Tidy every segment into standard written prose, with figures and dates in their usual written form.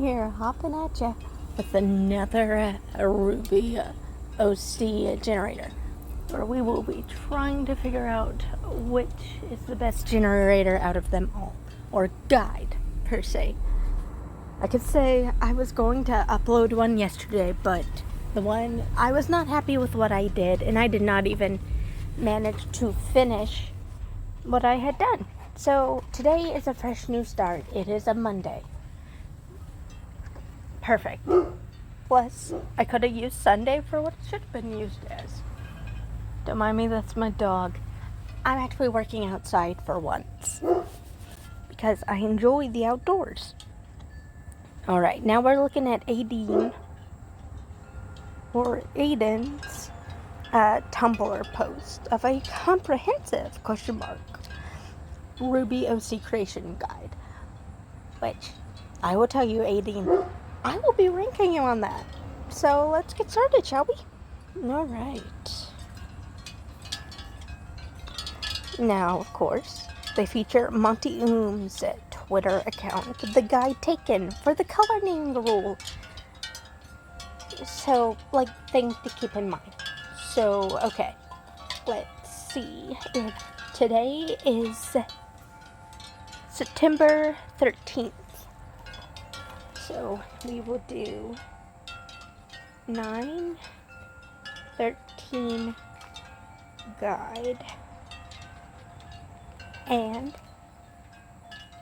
here, hopping at ya with another RWBY OC generator, where we will be trying to figure out which is the best generator out of them all, or guide, per se. I could say I was going to upload one yesterday, but I was not happy with what I did, and I did not even manage to finish what I had done. So today is a fresh new start. It is a Monday. Perfect. Plus, I could have used Sunday for what it should have been used as. Don't mind me, that's my dog. I'm actually working outside for once, because I enjoy the outdoors. Alright, now we're looking at Aiden's Tumblr post of a comprehensive RWBY OC creation guide, which I will tell you, Aiden, I will be ranking you on that. So let's get started, shall we? Alright. Now, of course, they feature Monty Oom's Twitter account, the guide taken for the color naming rule. So, things to keep in mind. So, okay, let's see if today is September 13th. So, we will do 9/13 guide. And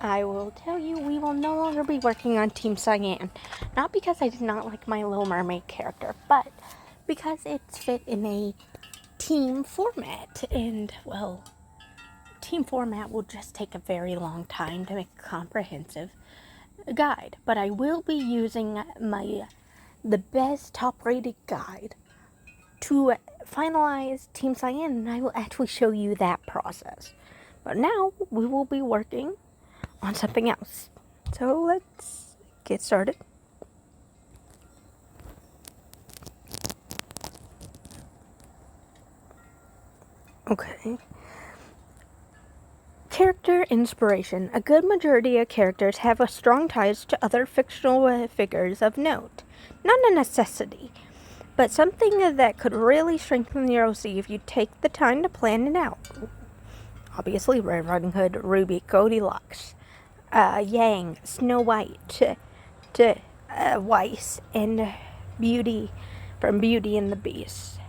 I will tell you, we will no longer be working on Team Cyan. Not because I did not like my Little Mermaid character, but because it's fit in a team format. And, well, team format will just take a very long time to make a comprehensive guide. But I will be using the best top-rated guide to finalize Team Cyan, and I will actually show you that process. But now, we will be working on something else. So, let's get started. Okay. Character inspiration. A good majority of characters have a strong ties to other fictional figures of note. Not a necessity, but something that could really strengthen your OC if you take the time to plan it out. Obviously, Red Riding Hood, Ruby, Goldilocks, Yang, Snow White, Weiss, and Beauty from Beauty and the Beast,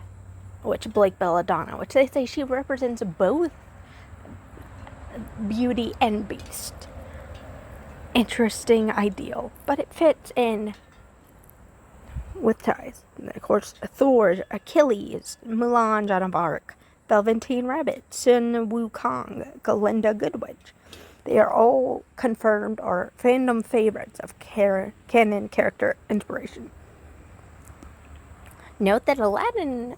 which Blake Belladonna, which they say she represents both Beauty and Beast. Interesting ideal, but it fits in with ties. And of course, Thor, Achilles, Mulan, Joan of Arc, Velveteen Rabbit, Sun Wukong, Glinda Goodwitch. They are all confirmed or fandom favorites of canon character inspiration. Note that Aladdin,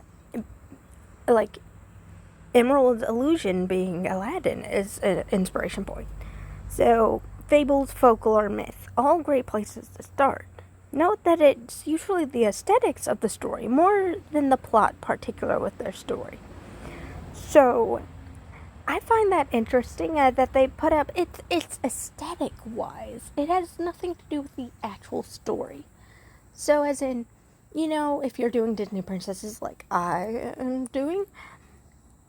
Emerald's illusion being Aladdin, is an inspiration point. So, fables, folklore, myth, all great places to start. Note that it's usually the aesthetics of the story more than the plot particular with their story. So, I find that interesting that they put up, it's aesthetic-wise. It has nothing to do with the actual story. So, as in, if you're doing Disney princesses like I am doing,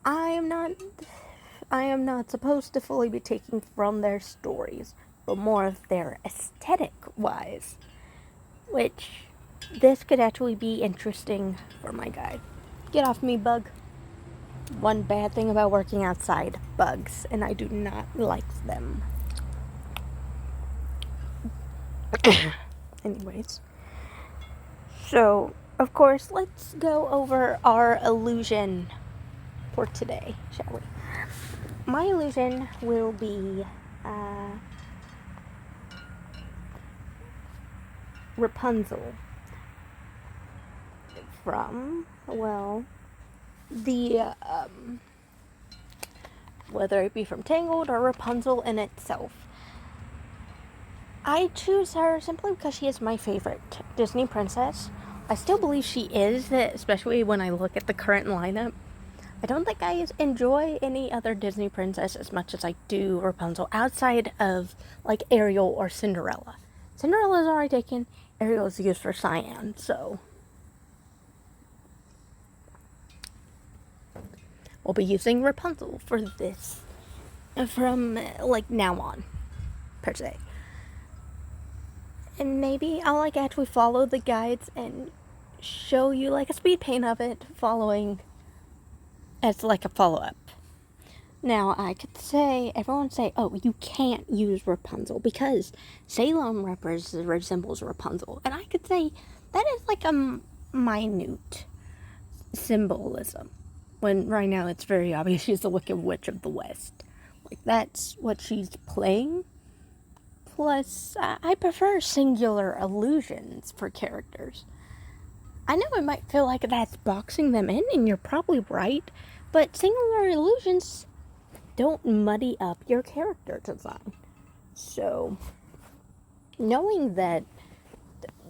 I am not supposed to fully be taking from their stories, but more of their aesthetic-wise. Which, this could actually be interesting for my guide. Get off me, bug. One bad thing about working outside, bugs, and I do not like them. Anyways. So, of course, let's go over our illusion for today, shall we? My illusion will be Rapunzel from, whether it be from Tangled or Rapunzel in itself. I choose her simply because she is my favorite Disney princess. I still believe she is, especially when I look at the current lineup. I don't think I enjoy any other Disney princess as much as I do Rapunzel, outside of, Ariel or Cinderella. Cinderella's already taken. Ariel's used for Cyan, so we'll be using Rapunzel for this from like now on, per se. And maybe I'll like actually follow the guides and show you like a speed paint of it following as like a follow-up. Now, I could say, everyone say, oh, you can't use Rapunzel because Salem resembles Rapunzel. And I could say that is like a minute symbolism. When right now it's very obvious she's the Wicked Witch of the West. Like, that's what she's playing. Plus, I prefer singular illusions for characters. I know it might feel like that's boxing them in, and you're probably right. But singular illusions don't muddy up your character design. So, knowing that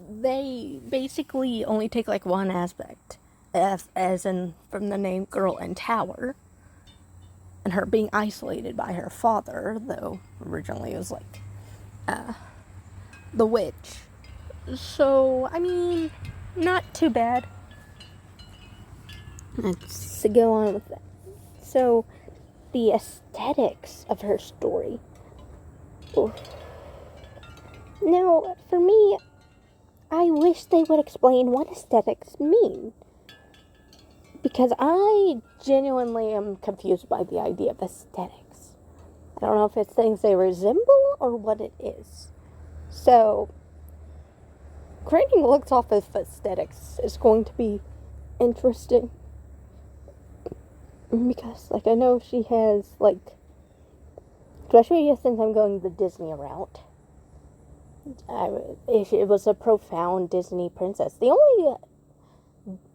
they basically only take like one aspect, as in from the name Girl and Tower, and her being isolated by her father, though originally it was like the witch. So, I mean, not too bad. Let's go on with that. So, the aesthetics of her story. Oof. Now, for me, I wish they would explain what aesthetics mean. Because I genuinely am confused by the idea of aesthetics. I don't know if it's things they resemble or what it is. So, creating looks off of aesthetics is going to be interesting. Because, like, I know she has, like, especially since I'm going the Disney route, it was a profound Disney princess. The only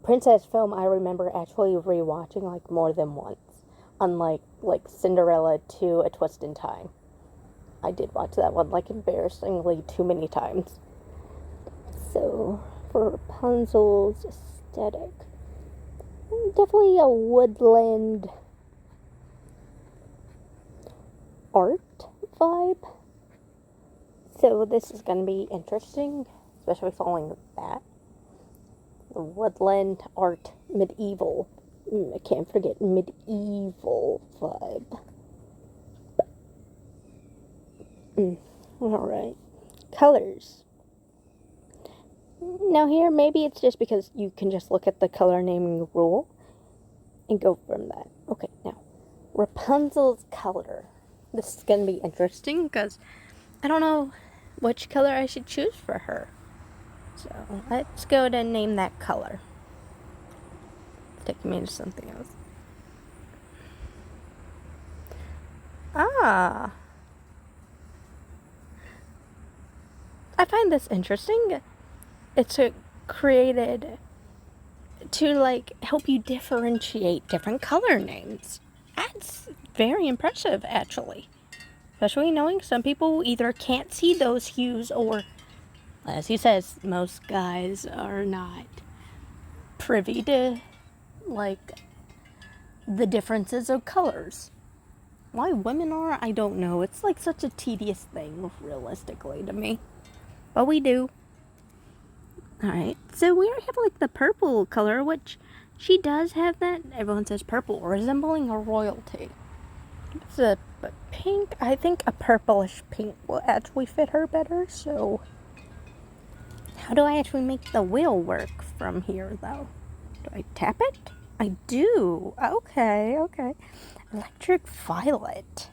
princess film I remember actually rewatching, like, more than once. Unlike, like, Cinderella to A Twist in Time. I did watch that one, like, embarrassingly too many times. So, for Rapunzel's aesthetic, definitely a woodland art vibe. So this is going to be interesting, especially following that. The woodland art medieval. I can't forget medieval vibe. Alright. Colors. Now here, maybe it's just because you can just look at the color naming rule and go from that. Okay, now, Rapunzel's color. This is going to be interesting because I don't know which color I should choose for her. So, let's go to name that color. It's taking me to something else. Ah. I find this interesting. It's created to, like, help you differentiate different color names. That's very impressive, actually. Especially knowing some people either can't see those hues or, as he says, most guys are not privy to, like, the differences of colors. Why women are, I don't know. It's, like, such a tedious thing, realistically, to me. But we do. Alright, so we already have, like, the purple color, which she does have that. Everyone says purple, resembling a royalty. It's a pink. I think a purplish pink will actually fit her better, so how do I actually make the wheel work from here, though? Do I tap it? I do. Okay. Electric violet.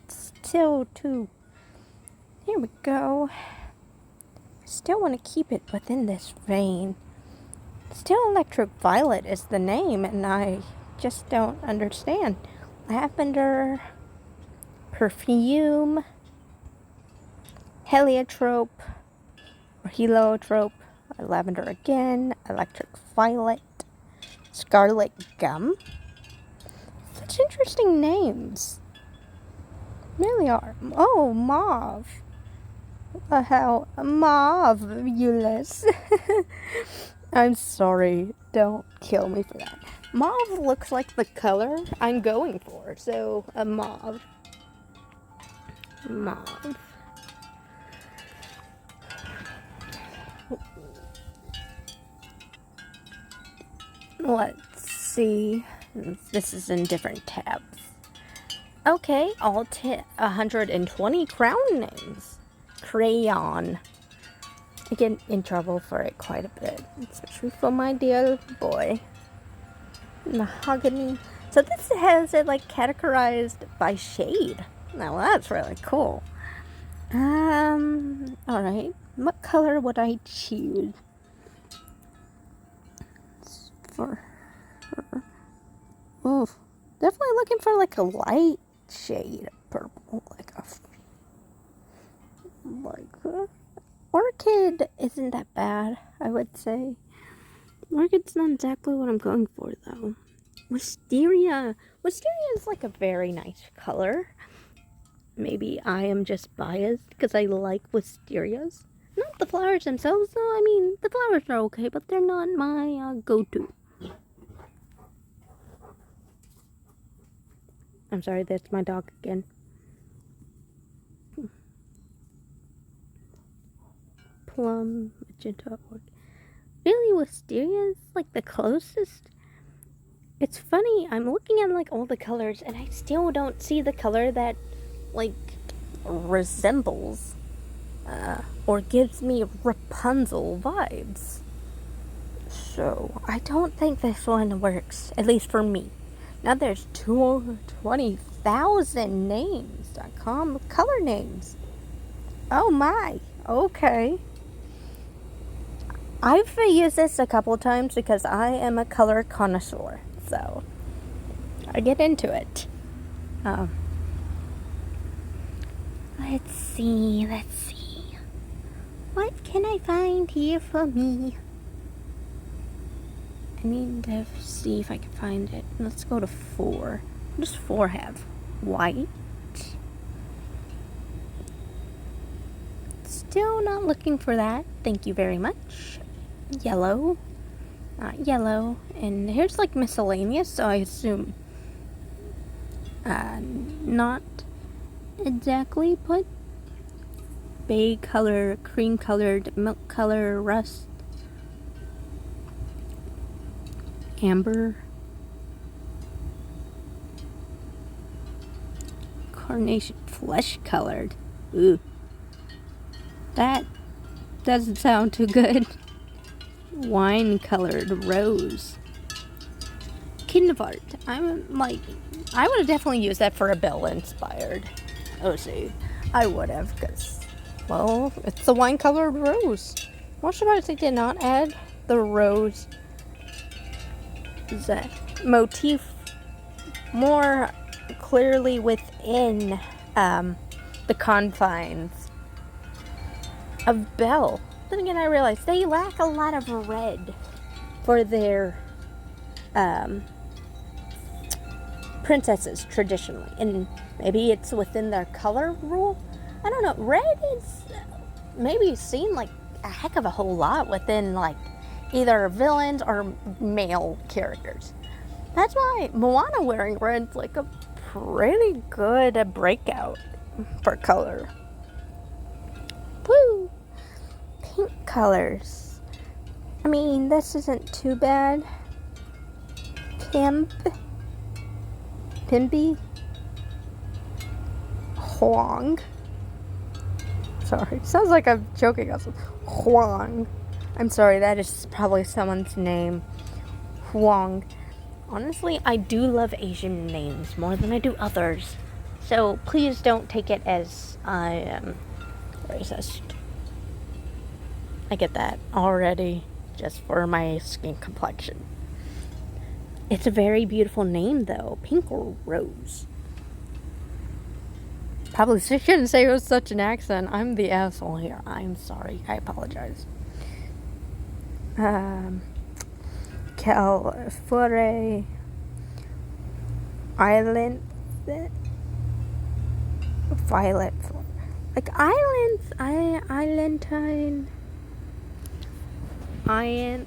Still too. Here we go. Still want to keep it within this vein. Still Electric Violet is the name, and I just don't understand. Lavender, perfume, heliotrope, or heliotrope, lavender again, Electric Violet, Scarlet Gum. Such interesting names. Really are. Oh, mauve. How marvelous. I'm sorry. Don't kill me for that. Mauve looks like the color I'm going for. So, a mauve. Mauve. Let's see. This is in different tabs. Okay, all 120 crown names. Crayon. I get in trouble for it quite a bit, especially for my dear boy. Mahogany. So this has it like categorized by shade. Now that's really cool. Alright. What color would I choose for her? Ooh, definitely looking for like a light shade of purple, like orchid isn't that bad, I would say. Orchid's not exactly what I'm going for though. Wisteria is like a very nice color. Maybe I am just biased because I like wisterias. Not the flowers themselves though. I mean, the flowers are okay, but they're not my go-to. I'm sorry, that's my dog again. Plum, magenta, orchid. Really, wisteria is like the closest. It's funny, I'm looking at like all the colors and I still don't see the color that like resembles or gives me Rapunzel vibes. So I don't think this one works, at least for me. Now there's 20,000 names.com color names. Oh my, okay. I've used this a couple times because I am a color connoisseur, so I get into it. Let's see. What can I find here for me? I need to see if I can find it. Let's go to 4. What does 4 have? White. Still not looking for that. Thank you very much. Yellow. Yellow. And here's like miscellaneous, so I assume not exactly, but bay color, cream colored, milk color, rust, amber, carnation, flesh colored. Ooh, that doesn't sound too good. Wine colored rose. Kind of art. I would have definitely used that for a Belle inspired. Oh, see, I would have, because, well, it's the wine colored rose. I'm surprised they did not add the rose motif more clearly within the confines of Belle. Then again, I realized they lack a lot of red for their princesses traditionally, and maybe it's within their color rule. I don't know. Red is maybe seen like a heck of a whole lot within like either villains or male characters. That's why Moana wearing red's like a pretty good breakout for color. Woo! Pink colors. I mean, this isn't too bad. Pimby, Huang. Sorry, sounds like I'm joking on something. Huang. I'm sorry, that is probably someone's name. Huang. Honestly, I do love Asian names more than I do others. So please don't take it as I am racist. I get that already, just for my skin complexion. It's a very beautiful name, though. Pink Rose. Probably shouldn't say it was such an accent. I'm the asshole here. I'm sorry. I apologize. Calfore Island. Violet. Like islands. Islandine. Ianth.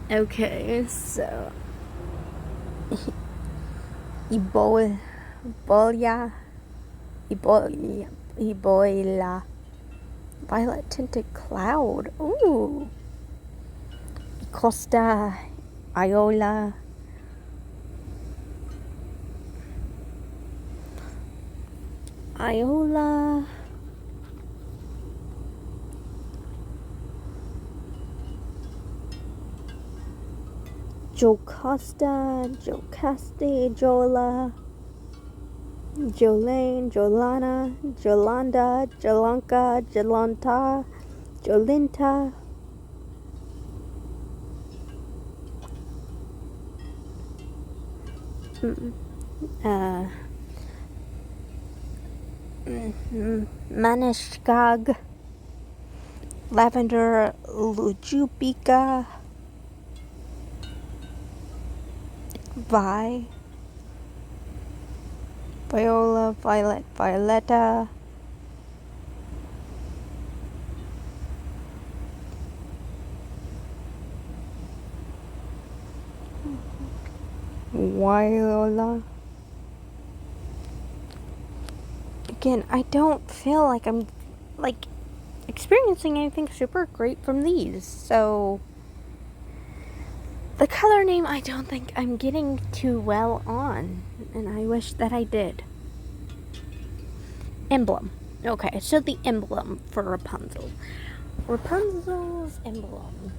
Okay, so Ebola, Ebola, Ebola, Ebola, violet tinted cloud. Ooh. Costa, Iola, Iola. Jocasta, Jocaste, Jola, Jolane, Jolana, Jolanda, Jolanka, Jolanta, Jolinta. Manishkag, Lavender, Lujubica, Vi, Viola, Violet, Violetta, Viola. Again, I don't feel like I'm like experiencing anything super great from these, so the color name I don't think I'm getting too well on, and I wish that I did. Emblem. Okay, so the emblem for Rapunzel. Rapunzel's emblem.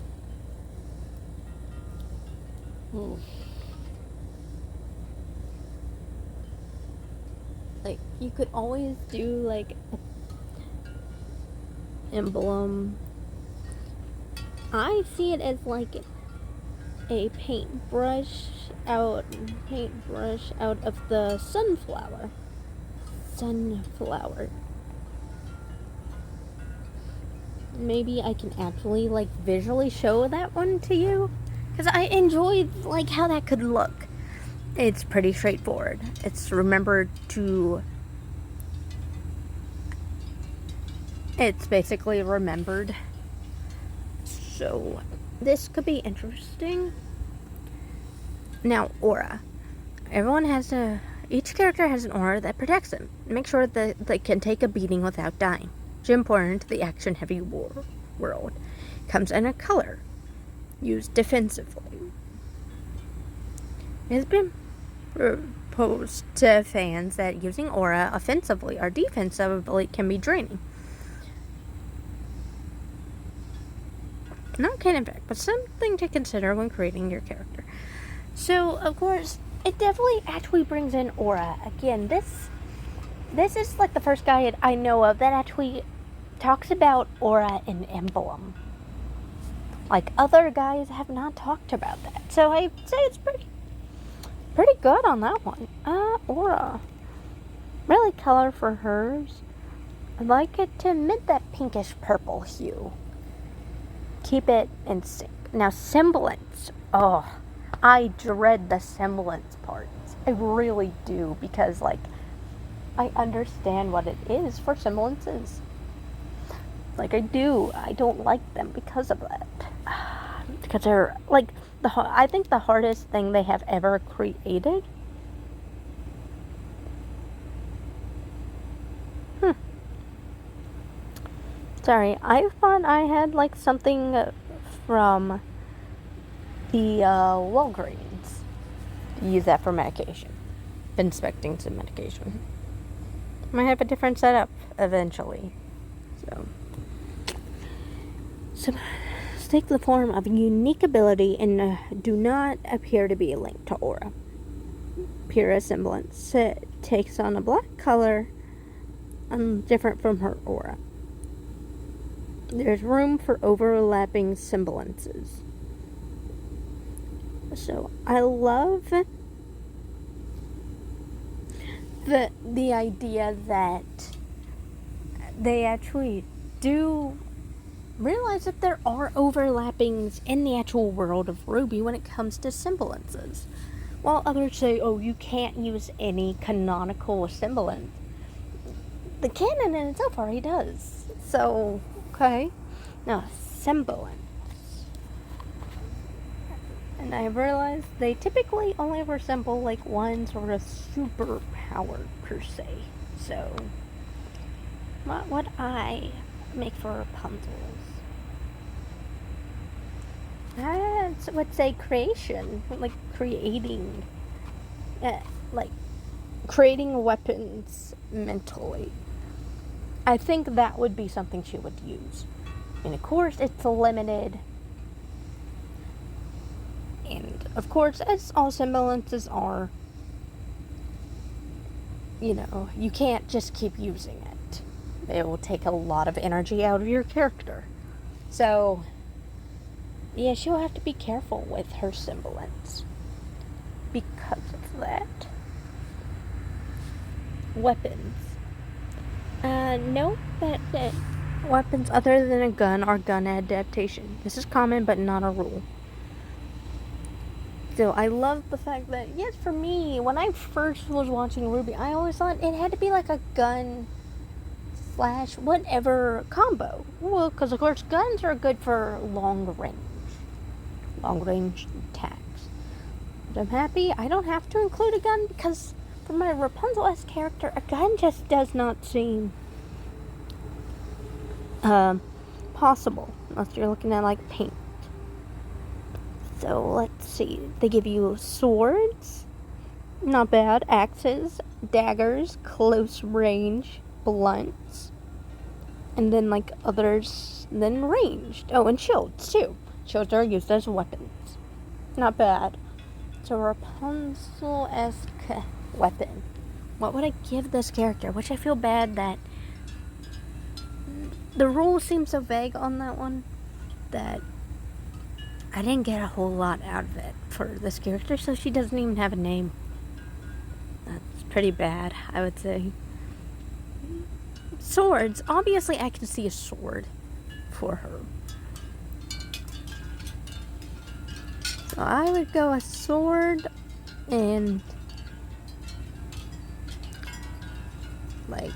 Like, you could always do like emblem. I see it as like a paintbrush out of the sunflower. Maybe I can actually like visually show that one to you, because I enjoyed like how that could look. It's pretty straightforward. It's basically remembered. So this could be interesting. Now, aura. Each character has an aura that protects them. Make sure that they can take a beating without dying. Which is important to the action-heavy world. Comes in a color. Used defensively. It has been proposed to fans that using aura offensively or defensively can be draining. Not canon fact, but something to consider when creating your character. So, of course, it definitely actually brings in aura. Again, this is like the first guide I know of that actually talks about aura and emblem. Like, other guys have not talked about that. So I'd say it's pretty good on that one. Aura. Really color for hers. I'd like it to emit that pinkish purple hue. Keep it in sync. Now, semblance. Oh, I dread the semblance parts. I really do, because, like, I understand what it is for semblances. Like, I do. I don't like them because of that. Because they're, like, I think the hardest thing they have ever created. Sorry, I thought I had, like, something from the Walgreens. Use that for medication. Been expecting some medication. Might have a different setup eventually. So take the form of a unique ability and do not appear to be linked to aura. Pure semblance. It takes on a black color, different from her aura. There's room for overlapping semblances. So I love the idea that they actually do realize that there are overlappings in the actual world of RWBY when it comes to semblances. While others say, oh, you can't use any canonical semblance, the canon in itself already does. So, okay. Now, semblance. And I realized they typically only resemble like one sort of superpower per se. So, what would I make for Rapunzel's? I would say creation, like creating, like creating weapons mentally. I think that would be something she would use. And of course, it's limited. And of course, as all semblances are, you know, you can't just keep using it. It will take a lot of energy out of your character. So, yeah, she'll have to be careful with her semblance because of that. Weapons. Note that weapons other than a gun are gun adaptation. This is common, but not a rule. So I love the fact that, yes, for me, when I first was watching RWBY, I always thought it had to be like a gun slash whatever combo. Well, because of course guns are good for long range attacks. But I'm happy I don't have to include a gun because for my Rapunzel-esque character, a gun just does not seem possible unless you're looking at like paint. So let's see. They give you swords, not bad, axes, daggers, close range, blunts, and then like others, then ranged. Oh, and shields too. Shields are used as weapons. Not bad. So Rapunzel-esque weapon. What would I give this character? Which I feel bad that the rules seem so vague on that one that I didn't get a whole lot out of it for this character, so she doesn't even have a name. That's pretty bad, I would say. Swords. Obviously, I can see a sword for her. So I would go a sword and like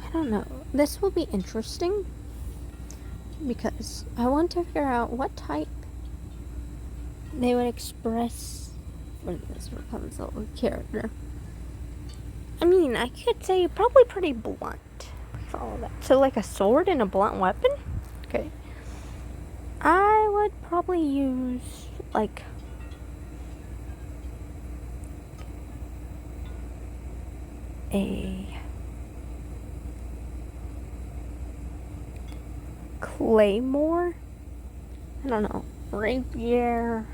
I don't know. This will be interesting because I want to figure out what type they would express for this Rapunzel character. I mean, I could say probably pretty blunt with all of that. So like a sword and a blunt weapon? Okay. I would probably use like a claymore? I don't know. Rapier.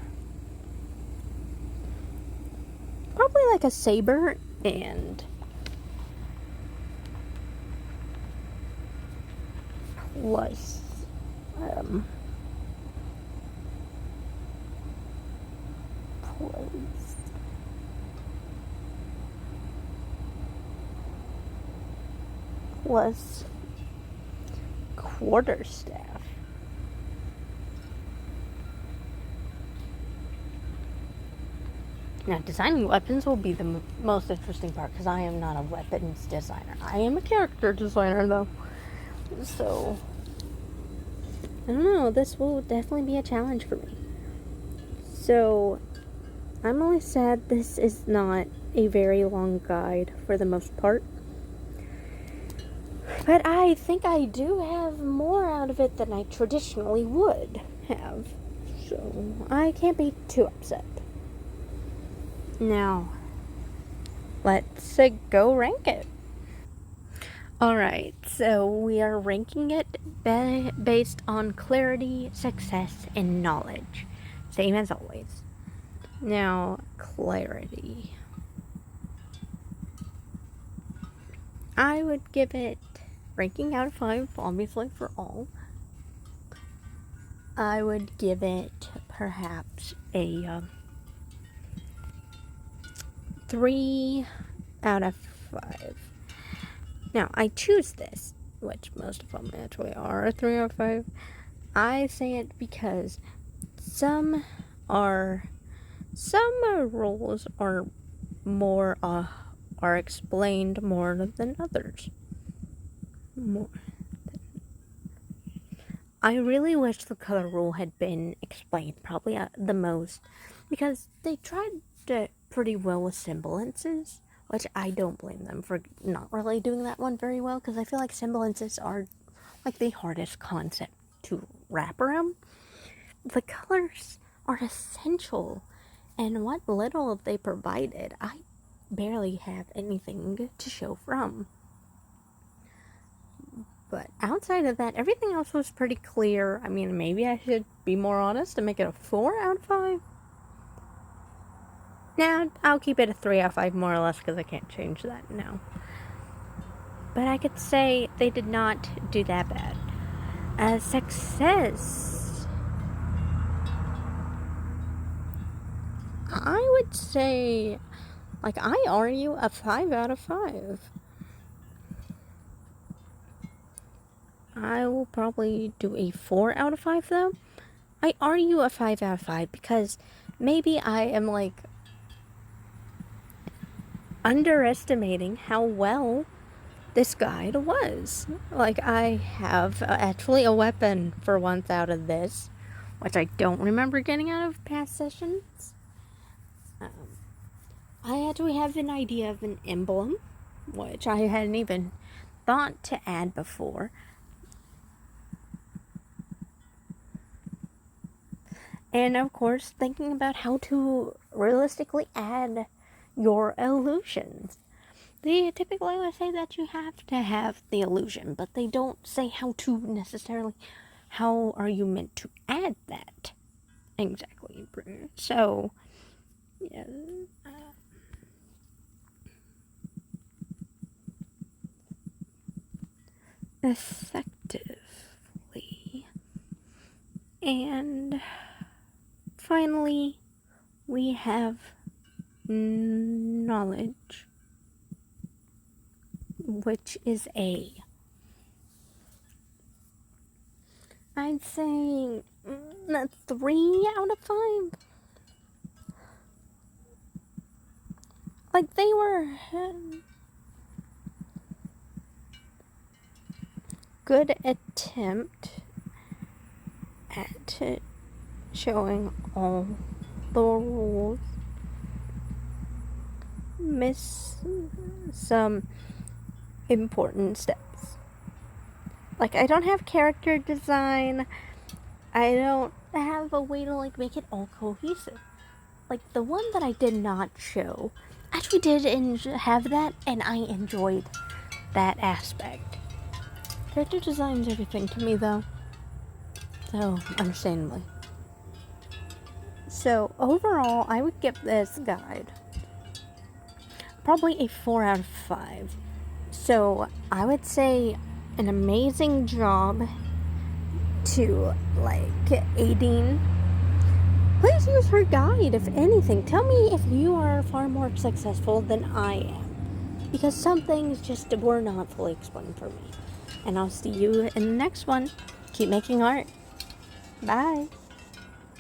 Probably like a saber and plus plus quarterstaff. Now, designing weapons will be the most interesting part because I am not a weapons designer. I am a character designer, though. So, I don't know. This will definitely be a challenge for me. So, I'm only sad this is not a very long guide for the most part. But I think I do have more out of it than I traditionally would have. So, I can't be too upset. Now, let's go rank it. Alright, so we are ranking it based on clarity, success, and knowledge. Same as always. Now, clarity. I would give it ranking out of 5, obviously, for all. I would give it perhaps a 3 out of 5. Now, I choose this, which most of them actually are a 3 out of 5. I say it because some are Some rules are are explained more than others. I really wish the color rule had been explained probably the most, because they tried it pretty well with semblances, which I don't blame them for not really doing that one very well, because I feel like semblances are like the hardest concept to wrap around. The colors are essential, and what little they provided, I barely have anything to show from. But outside of that, everything else was pretty clear. I mean, maybe I should be more honest and make it a 4 out of 5. Nah, I'll keep it a 3 out of 5 more or less, because I can't change that now. But I could say they did not do that bad. As success, I would say, like, I argue a 5 out of 5. I will probably do a 4 out of 5 though. I argue a 5 out of 5 because maybe I am like underestimating how well this guide was. Like, I have actually a weapon for once out of this, which I don't remember getting out of past sessions. I actually have an idea of an emblem, which I hadn't even thought to add before. And of course, thinking about how to realistically add your illusions. They typically would say that you have to have the illusion, but they don't say how to necessarily, how are you meant to add that exactly. So, yeah. Effectively. And finally, we have knowledge, which is A. I'd say a 3 out of 5. Like, they were good attempt at showing all the rules. Miss some important steps. Like, I don't have character design. I don't have a way to, like, make it all cohesive. Like, the one that I did not show actually did have that, and I enjoyed that aspect. Character design's everything to me, though. So, understandably. So, overall, I would give this guide probably a 4 out of 5. So, I would say an amazing job to, like, aiding. Please use her guide, if anything. Tell me if you are far more successful than I am. Because some things just were not fully explained for me. And I'll see you in the next one. Keep making art. Bye.